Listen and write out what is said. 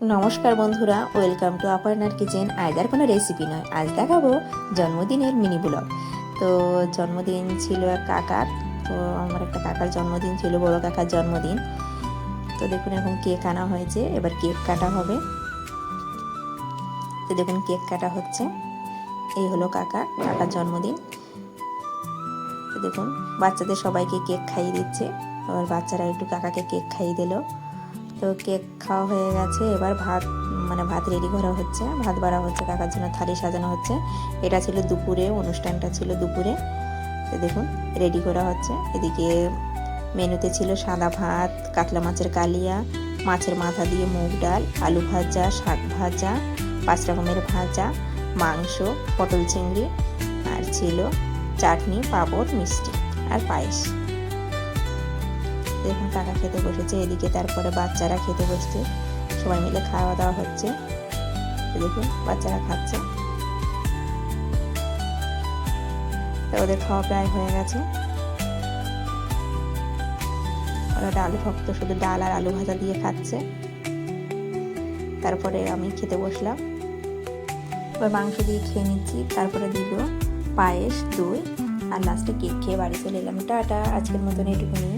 নমস্কার বন্ধুরা, welcome to অপর্ণার kitchen. আজ আর কোনো রেসিপি নয়, আজ দেখাবো জন্মদিনের মিনি ব্লগ। তো জন্মদিন ছিল এক কাকার। তো আমার একটা কাকার জন্মদিন ছিল, বড় কাকার জন্মদিন। তো দেখুন এখন কেক আনা হয়েছে, এবার কেক কাটা হবে। তো দেখুন কেক কাটা হচ্ছে। এই হলো কাকার জন্মদিন। তো দেখুন বাচ্চাদের সবাইকে কেক খাইয়ে দিচ্ছে। এবার বাচ্চারা একটু কাকাকে কেক খাইয়ে দিল। তো কেক খাওয়া হয়ে গেছে, এবার ভাত রেডি করা হচ্ছে, ভাত বাড়া হচ্ছে, কাকার জন্য থালি সাজানো হচ্ছে। এটা ছিল দুপুরে, অনুষ্ঠানটা ছিল দুপুরে। তো দেখুন রেডি করা হচ্ছে। এদিকে মেনুতে ছিল সাদা ভাত, কাতলা মাছের কালিয়া, মাছের মাথা দিয়ে মুগ ডাল, আলু ভাজা, শাক ভাজা, 5 রকমের ভাজা, মাংস, পটল চিংড়ি, আর ছিল চাটনি, পাঁপড়, মিষ্টি আর পায়েস। দেখুন কাকা খেতে বসেছে, এদিকে তারপরে বাচ্চারা খেতে বসছে, সবাই মিলে খাওয়া দাওয়া হচ্ছে। দেখুন বাচ্চারা খাচ্ছে। তো ওদের খাওয়া প্রায় হয়ে গেছে। ওরা আলু ভক্ত, শুধু ডাল আর আলু ভাজা দিয়ে খাচ্ছে। তারপরে আমি খেতে বসলাম, এবার মাংস দিয়ে খেয়ে নিচ্ছি। তারপরে দিল পায়েস, দই, আর লাস্টে কেক খেয়ে বাড়ি চলে এলাম। টাটা, আজকের মতন এটুকুনি।